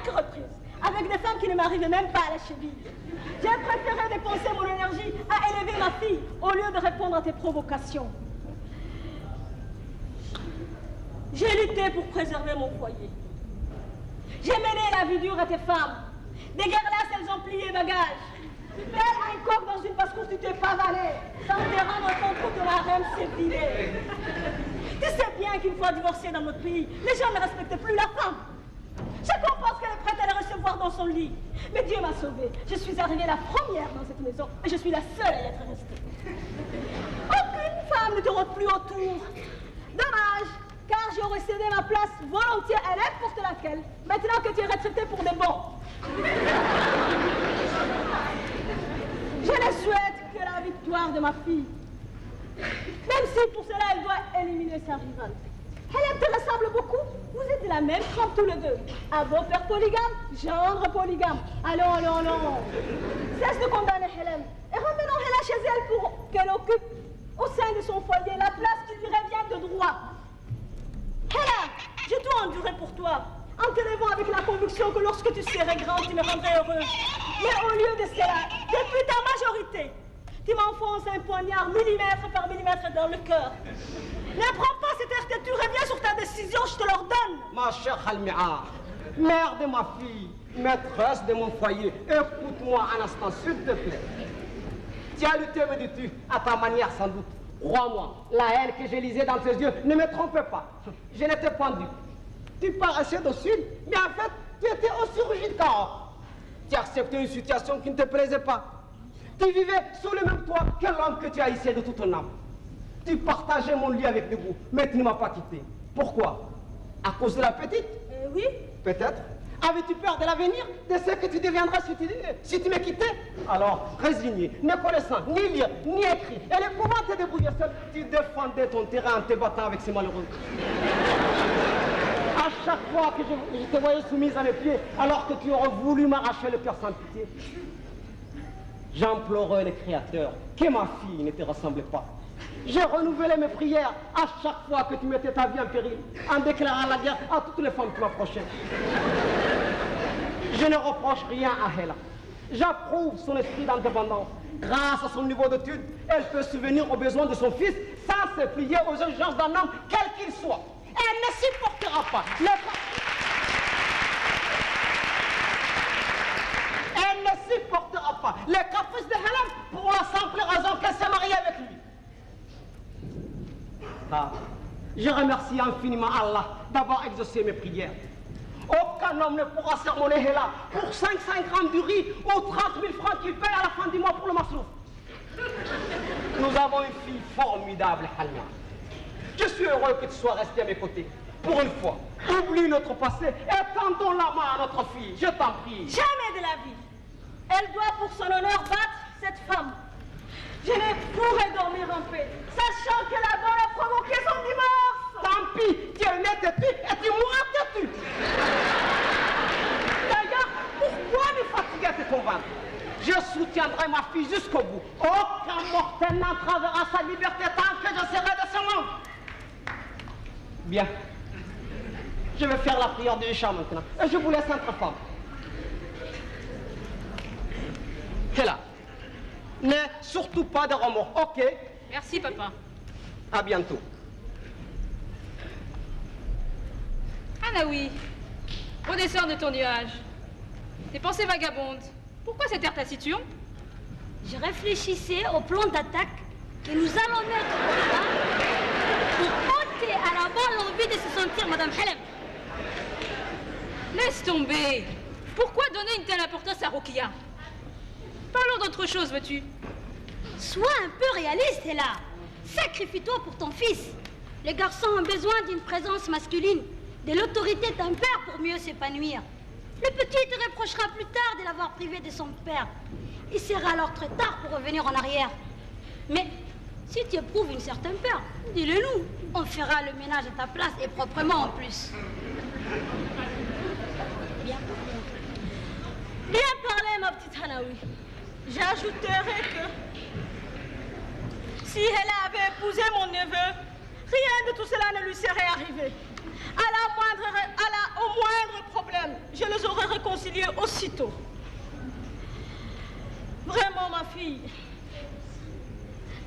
5 reprises avec des femmes qui ne m'arrivaient même pas à la cheville. J'ai préféré dépenser mon énergie à élever ma fille au lieu de répondre à tes provocations. J'ai lutté pour préserver mon foyer. J'ai mené la vie dure à tes femmes. Des guerres-là, elles ont plié bagages. Tel un coq dans une basse-cour, tu t'es pavané. Sans te rendre compte que ton harem s'est vidé. Tu sais bien qu'une fois divorcée dans notre pays, les gens ne respectent plus la femme. Je comprends qu'elle est prête à la recevoir dans son lit. Mais Dieu m'a sauvée. Je suis arrivée la première dans cette maison et je suis la seule à y être restée. Aucune femme ne te rôde plus autour. Dommage, car j'aurais cédé ma place volontiers à n'importe laquelle, maintenant que tu es retraitée pour des bons. Je ne souhaite que la victoire de ma fille. Même si pour cela elle doit éliminer sa rivale. Elle te ressemble beaucoup. Vous êtes de la même trempe tous les deux. Un beau-père polygame, gendre polygame. Allons. Cesse de condamner Hélène. Et remenons Hélène chez elle pour qu'elle occupe au sein de son foyer la place qui lui revient de droit. Hélène, j'ai tout enduré pour toi, en te levant avec la conviction que lorsque tu serais grande, tu me rendrais heureuse. Mais au lieu de cela, depuis ta majorité, tu m'enfonces un poignard millimètre par millimètre dans le cœur. Ne prends pas cette air que tu reviens sur ta décision, je te l'ordonne. Ma chère Halmia, Mère de ma fille, maîtresse de mon foyer, écoute-moi un instant, s'il te plaît. Tu as lutté, me dis-tu, à ta manière sans doute. Crois-moi, la haine que j'ai lisée dans tes yeux ne me trompait pas. Je n'étais pas dupe. Tu paraissais docile, mais en fait, tu étais aussi rigide qu'or. Tu acceptais une situation qui ne te plaisait pas. Tu vivais sous le même toit que l'homme que tu haïssais de toute ton âme. Tu partageais mon lit avec debout, mais tu ne m'as pas quitté. Pourquoi? À cause de la petite? Oui. Peut-être. Avais-tu peur de l'avenir, de ce que tu deviendras si tu me quittais? Alors, résigné, ne connaissant ni lire, ni écrire, et ne pouvant te débrouiller seul, tu défendais ton terrain en te battant avec ces malheureux. À chaque fois que je te voyais soumise à mes pieds, alors que tu aurais voulu m'arracher le cœur sans pitié, j'implorais le Créateur que ma fille ne te ressemble pas. J'ai renouvelé mes prières à chaque fois que tu mettais ta vie en péril, en déclarant la guerre à toutes les femmes qui m'approchaient. Je ne reproche rien à elle. J'approuve son esprit d'indépendance. Grâce à son niveau d'études, elle peut subvenir aux besoins de son fils sans se plier aux exigences d'un homme, quel qu'il soit. Elle ne supportera pas. Elle ne supportera pas les caprices de Hélène pour la simple raison qu'elle s'est mariée avec lui. Ah, je remercie infiniment Allah d'avoir exaucé mes prières. Aucun homme ne pourra sermonner Hela pour 500 grammes de riz ou 30 000 francs qu'il paye à la fin du mois pour le masrouf. Nous avons une fille formidable, Halma. Je suis heureux que tu sois resté à mes côtés. Pour une fois, oublie notre passé et tendons la main à notre fille, je t'en prie. Jamais de la vie. Elle doit pour son honneur battre cette femme. Je ne pourrais dormir en paix, sachant que la bonne a provoqué son divorce. Tant pis, tu es né têtu et tu mourras têtu. D'ailleurs, pourquoi me fatiguer à te convaincre? Je soutiendrai ma fille jusqu'au bout. Aucun mortel n'entravera sa liberté tant que je serai de son monde. Bien. Je vais faire la prière de Isha maintenant. Et je vous laisse entre femmes. Et là. N'aie surtout pas de remords, ok? Merci, papa. À bientôt. Anaoui, redescends de ton nuage. Tes pensées vagabondes. Pourquoi cette air taciturne? Je réfléchissais au plan d'attaque que nous allons mettre au point pour ôter à la bonne l'envie de se sentir Madame Hélène. Laisse tomber. Pourquoi donner une telle importance à Rokia? Parlons d'autre chose, veux-tu? Sois un peu réaliste, là. Sacrifie-toi pour ton fils. Les garçons ont besoin d'une présence masculine, de l'autorité d'un père pour mieux s'épanouir. Le petit te reprochera plus tard de l'avoir privé de son père. Il sera alors très tard pour revenir en arrière. Mais si tu éprouves une certaine peur, dis-le nous. On fera le ménage à ta place et proprement en plus. Bien. Bien parlé, ma petite Hanaoui. J'ajouterai que si elle avait épousé mon neveu, rien de tout cela ne lui serait arrivé. Au moindre problème, je les aurais réconciliés aussitôt. Vraiment, ma fille,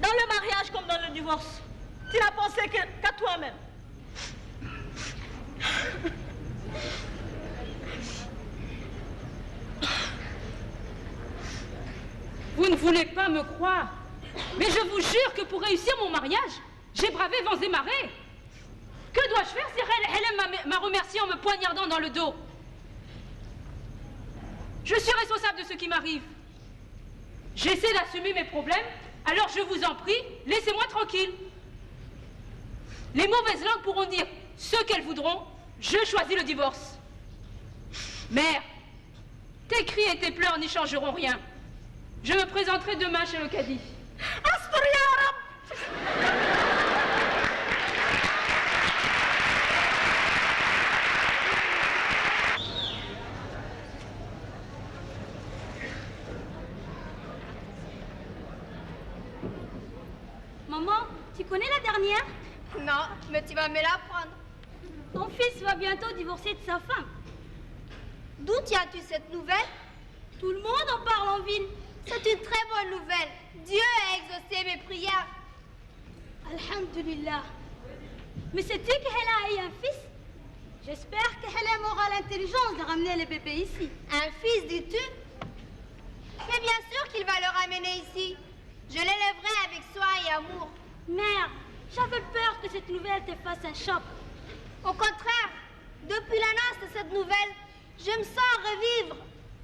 dans le mariage comme dans le divorce, tu n'as pensé qu'à toi-même. Vous ne voulez pas me croire, mais je vous jure que pour réussir mon mariage, j'ai bravé vents et marées. Que dois-je faire si Hélène m'a remercié en me poignardant dans le dos? Je suis responsable de ce qui m'arrive. J'essaie d'assumer mes problèmes, alors je vous en prie, laissez-moi tranquille. Les mauvaises langues pourront dire ce qu'elles voudront, je choisis le divorce. Mère, tes cris et tes pleurs n'y changeront rien. Je me présenterai demain chez le cadi. Astur ya Rab! Maman, tu connais la dernière? Non, mais tu vas me l'apprendre. Ton fils va bientôt divorcer de sa femme. D'où tiens-tu cette nouvelle? Tout le monde en parle en ville. C'est une très bonne nouvelle. Dieu a exaucé mes prières. Alhamdulillah. Mais sais-tu qu'elle a eu un fils? J'espère que Hélène aura l'intelligence de ramener les bébés ici. Un fils, dis-tu? Mais bien sûr qu'il va le ramener ici. Je l'élèverai avec soin et amour. Mère, j'avais peur que cette nouvelle te fasse un choc. Au contraire, depuis l'annonce de cette nouvelle, je me sens revivre.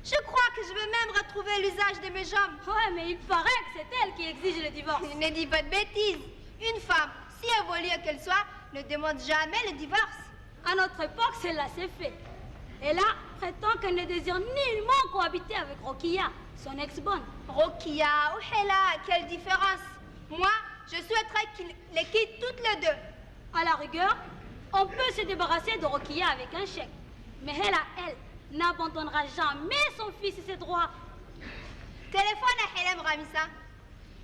Je crois que je vais même retrouver l'usage de mes jambes. Ouais, mais il paraît que c'est elle qui exige le divorce. Ne dis pas de bêtises. Une femme, si évoluée qu'elle soit, ne demande jamais le divorce. À notre époque, cela s'est fait. Et là, prétend qu'elle ne désire nullement cohabiter avec Rokia, son ex-bonne. Rokia ou Hela, quelle différence? Moi, je souhaiterais qu'ils les quittent toutes les deux. À la rigueur, on peut se débarrasser de Rokia avec un chèque. Mais Hela, elle, n'abandonnera jamais son fils et ses droits. Téléphone à Hélène Ramissa.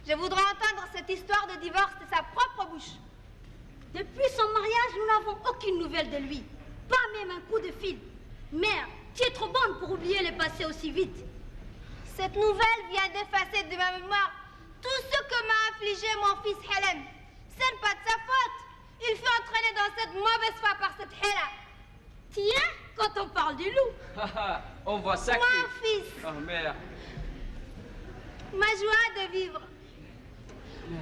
Je voudrais entendre cette histoire de divorce de sa propre bouche. Depuis son mariage, nous n'avons aucune nouvelle de lui. Pas même un coup de fil. Mère, tu es trop bonne pour oublier le passé aussi vite. Cette nouvelle vient d'effacer de ma mémoire tout ce que m'a infligé mon fils Hélène. Ce n'est pas de sa faute. Il fut entraîné dans cette mauvaise foi par cette Hela. Tiens, quand on parle du loup. On voit ça. Mon fils, Oh merde. ma joie de vivre.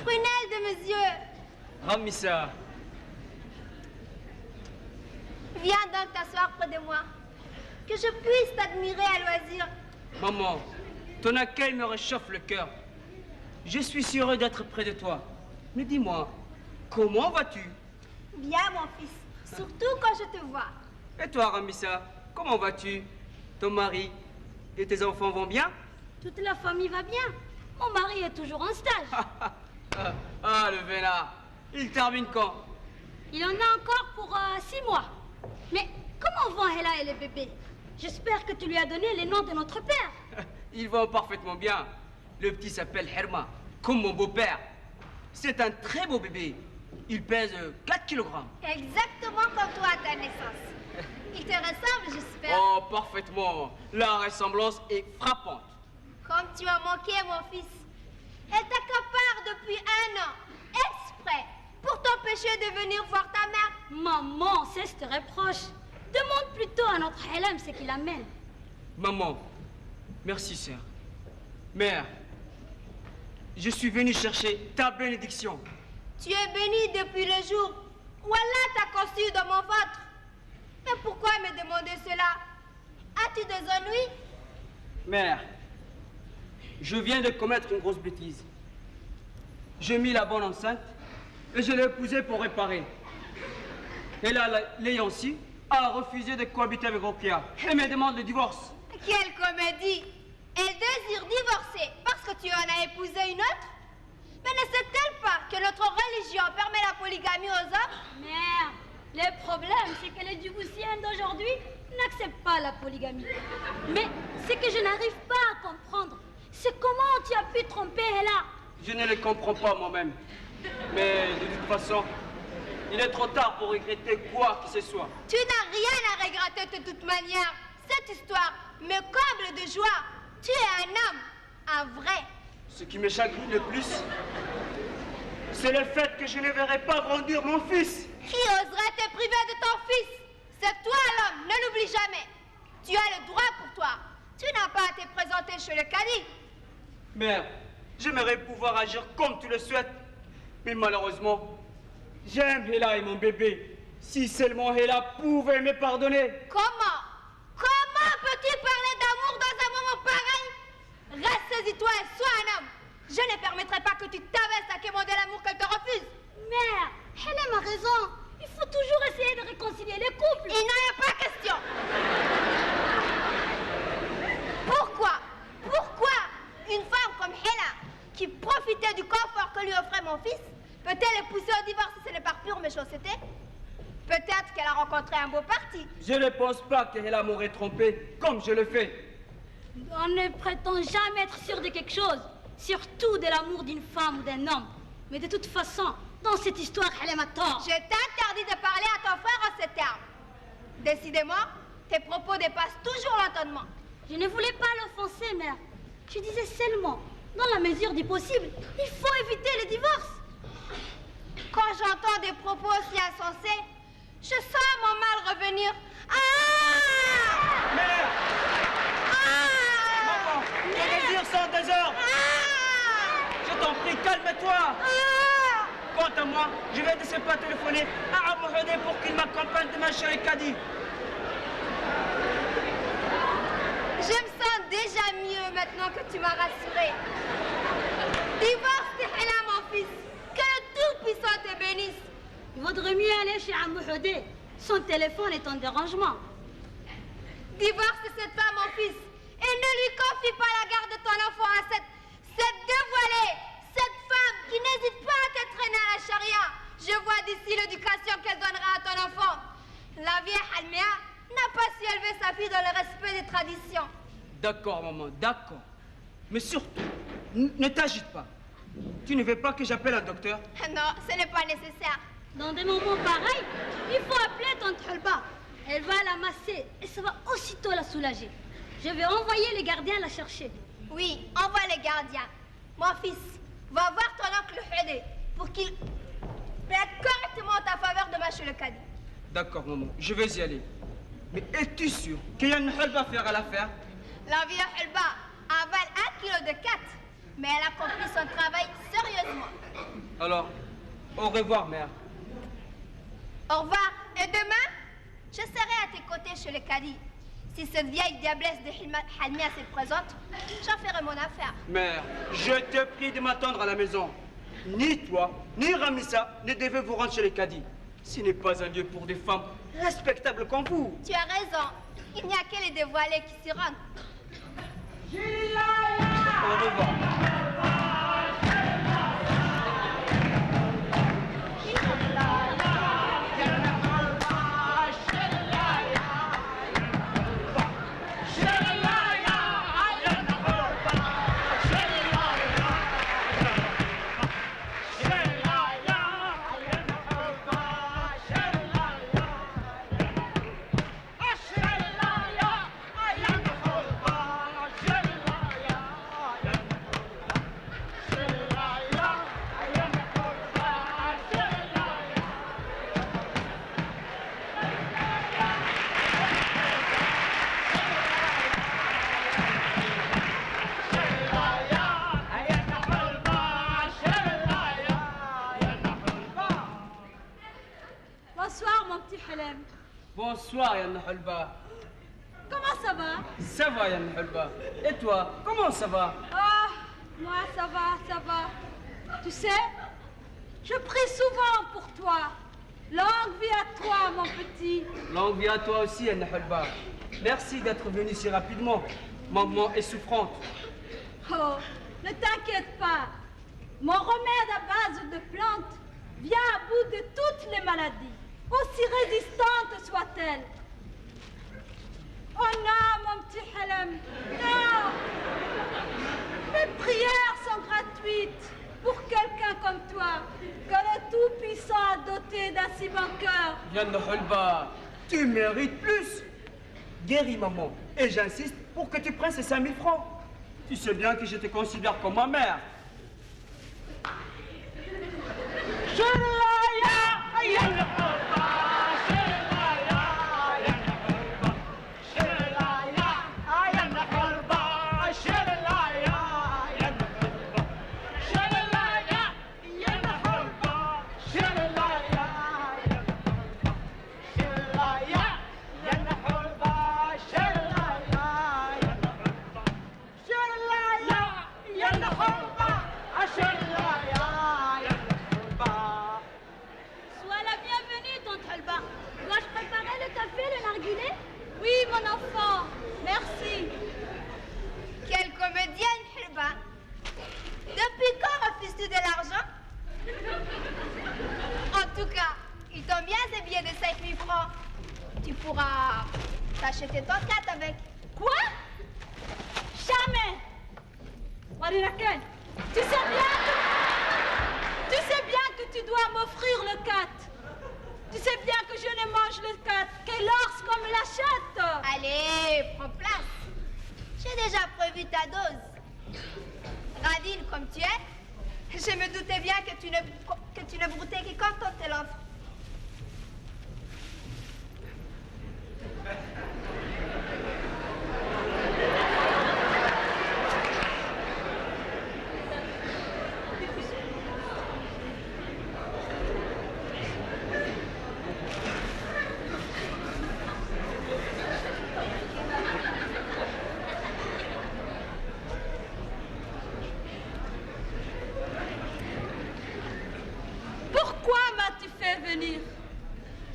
Prunelle de mes yeux. Ramissa. Viens donc t'asseoir près de moi. Que je puisse t'admirer à loisir. Maman, ton accueil me réchauffe le cœur. Je suis si heureux d'être près de toi. Mais dis-moi, comment vas-tu? Bien, mon fils. Surtout quand je te vois. Et toi, Ramissa, comment vas-tu? Ton mari et tes enfants vont bien? Toute la famille va bien. Mon mari est toujours en stage. Ah, le vénard. Il termine quand? Il en a encore pour 6 mois. Mais comment vont Hela et les bébés? J'espère que tu lui as donné les noms de notre père. Ils vont parfaitement bien. Le petit s'appelle Herma, comme mon beau-père. C'est un très beau bébé. Il pèse 4 kg. Exactement comme toi à ta naissance. Il te ressemble, j'espère. Oh, parfaitement. La ressemblance est frappante. Comme tu as manqué, mon fils. Elle t'accapare depuis 1 an, exprès, pour t'empêcher de venir voir ta mère. Maman, cesse tes reproches. Demande plutôt à notre Hélène ce qu'il amène. Maman, merci, sœur. Mère, je suis venu chercher ta bénédiction. Tu es bénie depuis le jour où Allah t'a conçu dans mon ventre. Mais pourquoi me demander cela? As-tu des ennuis? Mère, je viens de commettre une grosse bêtise. J'ai mis la bonne enceinte et je l'ai épousée pour réparer. Et là, l'ayant su, a refusé de cohabiter avec Rokia et me demande le divorce. Quelle comédie! Elle désire divorcer parce que tu en as épousé une autre? Mais ne sait-elle pas que notre religion permet la polygamie aux hommes? Mère, le problème, c'est que les Djougoussiens d'aujourd'hui n'acceptent pas la polygamie. Mais ce que je n'arrive pas à comprendre, c'est comment tu as pu tromper Hela. Je ne le comprends pas moi-même. Mais de toute façon, il est trop tard pour regretter quoi que ce soit. Tu n'as rien à regretter de toute manière. Cette histoire me comble de joie. Tu es un homme, un vrai. Ce qui me chagrine le plus, c'est le fait que je ne verrai pas grandir mon fils. Qui oserait te priver de ton fils? C'est toi l'homme, ne l'oublie jamais. Tu as le droit pour toi. Tu n'as pas à te présenter chez le calife. Mère, j'aimerais pouvoir agir comme tu le souhaites. Mais malheureusement, j'aime Hela et mon bébé. Si seulement Hela pouvait me pardonner. Comment? Comment peux-tu parler d'amour dans un moment pareil? Reste, saisis-toi et sois un homme. Je ne permettrai pas que tu t'abaisses à quémander l'amour qu'elle te refuse. Mère, Hélène a raison. Il faut toujours essayer de réconcilier les couples. Il n'en est pas question. Pourquoi une femme comme Hela, qui profitait du confort que lui offrait mon fils, peut-elle le pousser au divorce si ce n'est par pure méchanceté? Peut-être qu'elle a rencontré un beau parti. Je ne pense pas que Hela m'aurait trompé comme je le fais. On ne prétend jamais être sûr de quelque chose, surtout de l'amour d'une femme ou d'un homme. Mais de toute façon, dans cette histoire, Hélène a tort. Je t'interdis de parler à ton frère en ces termes. Décidément, tes propos dépassent toujours l'entendement. Je ne voulais pas l'offenser, mère. Je disais seulement, dans la mesure du possible, il faut éviter le divorce. Quand j'entends des propos si insensés, Je sens mon mal revenir. Ah! Mère! Ah! Maman, tes désirs sont des ordres. Je t'en prie, calme-toi. Quant à moi, je vais de ce pas téléphoner à Abou Hodé pour qu'il m'accompagne de ma chérie Kadi. Je me sens déjà mieux maintenant que tu m'as rassuré. Divorce Hela, mon fils. Que le Tout-Puissant te bénisse. Il vaudrait mieux aller chez Abou Hodé. Son téléphone est en dérangement. Divorce cette femme, mon fils. Et ne lui confie pas la garde de ton enfant à cette dévoilée, cette femme qui n'hésite pas à te traîner à la charia. Je vois d'ici l'éducation qu'elle donnera à ton enfant. La vieille Halmia n'a pas su élever sa fille dans le respect des traditions. D'accord, maman, d'accord. Mais surtout, ne t'agite pas. Tu ne veux pas que j'appelle un docteur? Non, ce n'est pas nécessaire. Dans des moments pareils, il faut appeler Tante Hulba. Elle va la masser et ça va aussitôt la soulager. Je vais envoyer les gardiens la chercher. Oui, envoie les gardiens. Mon fils, va voir ton oncle Hodé pour qu'il plaide correctement en ta faveur de chez le cadi. D'accord, maman, je vais y aller. Mais es-tu sûr qu'il y a une Hulba faire à l'affaire? La vieille Hulba avale 1 kilo de 4, mais elle accomplit son travail sérieusement. Alors, au revoir, mère. Au revoir. Et demain, je serai à tes côtés chez le cadi. Si cette vieille diablesse de Halmia se présente, j'en ferai mon affaire. Mère, je te prie de m'attendre à la maison. Ni toi, ni Ramissa ne devez vous rendre chez les caddies. Ce n'est pas un lieu pour des femmes respectables comme vous. Tu as raison. Il n'y a que les dévoilés qui s'y rendent. Au revoir. Bonsoir, mon petit Helem. Bonsoir, Yann Hulba. Comment ça va? Ça va, Yann Hulba. Et toi, comment ça va? Ah, moi, ça va. Tu sais, je prie souvent pour toi. Longue vie à toi, mon petit. Longue vie à toi aussi, Yann Hulba. Merci d'être venu si rapidement. Maman est souffrante. Oh, ne t'inquiète pas. Mon remède à base de plantes vient à bout de toutes les maladies, aussi résistantes soient-elles. Oh non, mon petit Helem, non! Mes prières sont gratuites pour quelqu'un comme toi, que le Tout-Puissant a doté d'un si bon cœur. Yann Hulba, tu mérites plus. Guéris, maman. Et j'insiste pour que tu prennes ces 5000 francs. Tu sais bien que je te considère comme ma mère. Sois la bienvenue, Tante Hulba. Dois-je préparer le café, le narguilé? Oui, mon enfant, merci. Quelle comédienne, Hulba. Depuis quand refuses-tu de l'argent? En tout cas, ils t'ont bien ces billets de 5000 francs. Tu pourras t'acheter ton 4 avec. Quoi? Jamais. Marinaken, tu sais bien que tu dois m'offrir le 4. Tu sais bien que je ne mange le 4 que lorsqu'on me l'achète. Allez, prends place. J'ai déjà prévu ta dose. Radine comme tu es, je me doutais bien que tu ne broutais que quand on te l'offre.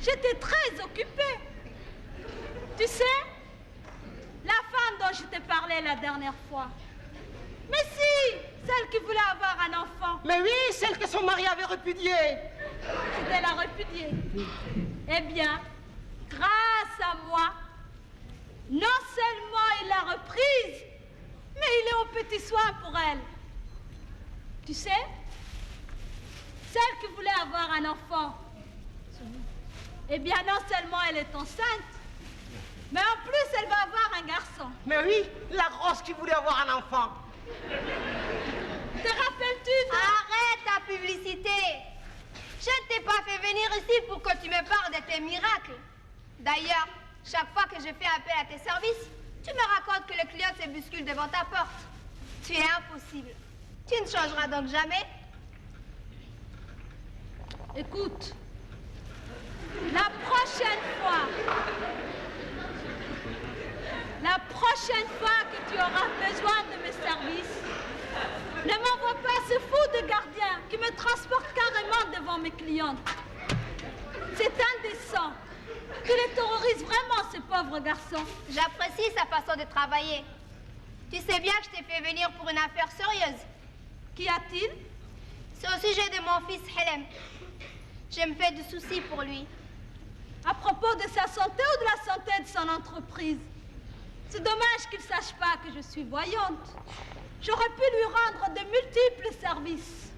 J'étais très occupée. Tu sais, la femme dont je t'ai parlé la dernière fois. Mais si, celle qui voulait avoir un enfant. Mais oui, celle que son mari avait répudiée. C'était la répudiée. Eh bien, grâce à moi, non seulement il l'a reprise, mais il est au petit soin pour elle. Tu sais, celle qui voulait avoir un enfant, eh bien, non seulement elle est enceinte, mais en plus, elle va avoir un garçon. Mais oui, la grosse qui voulait avoir un enfant. Te rappelles-tu de... Arrête ta publicité. Je ne t'ai pas fait venir ici pour que tu me parles de tes miracles. D'ailleurs, chaque fois que je fais appel à tes services, tu me racontes que le client se bouscule devant ta porte. Tu es impossible. Tu ne changeras donc jamais. Écoute, la prochaine fois que tu auras besoin de mes services, ne m'envoie pas ce fou de gardien qui me transporte carrément devant mes clientes. C'est indécent. Tu les terrorises vraiment, ce pauvre garçon. J'apprécie sa façon de travailler. Tu sais bien que je t'ai fait venir pour une affaire sérieuse. Qu'y a-t-il? C'est au sujet de mon fils Helem. Je me fais du souci pour lui. À propos de sa santé ou de la santé de son entreprise? C'est dommage qu'il ne sache pas que je suis voyante. J'aurais pu lui rendre de multiples services.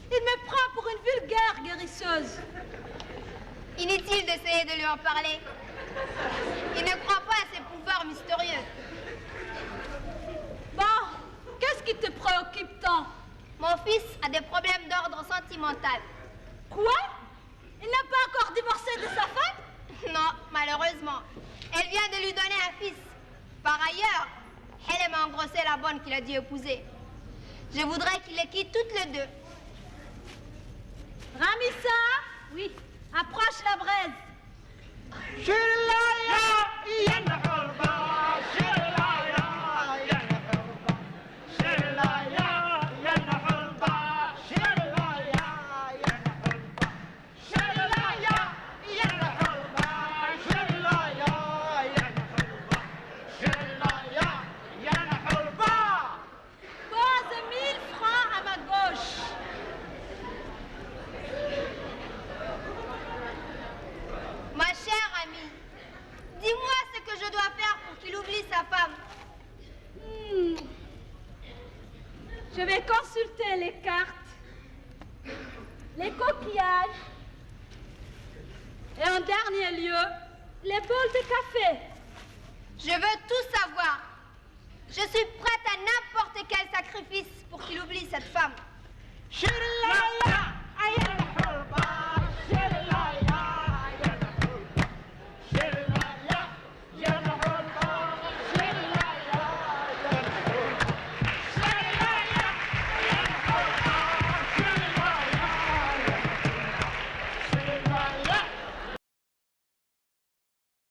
Il me prend pour une vulgaire guérisseuse. Inutile d'essayer de lui en parler. Il ne croit pas à ses pouvoirs mystérieux. Bon, qu'est-ce qui te préoccupe tant? Mon fils a des problèmes d'ordre sentimental. Quoi? Il n'a pas encore divorcé de sa femme? Non, malheureusement. Elle vient de lui donner un fils. Par ailleurs, elle m'a engrossé la bonne qu'il a dû épouser. Je voudrais qu'il les quitte toutes les deux. Ramissa? Oui. Approche la braise. Pose 1000 francs à ma gauche. Ma chère amie, dis-moi ce que je dois faire pour qu'il oublie sa femme. Je vais consulter les cartes, les coquillages et en dernier lieu, les bols de café. Je veux tout savoir. Je suis prête à n'importe quel sacrifice pour qu'il oublie cette femme. Shirlaya!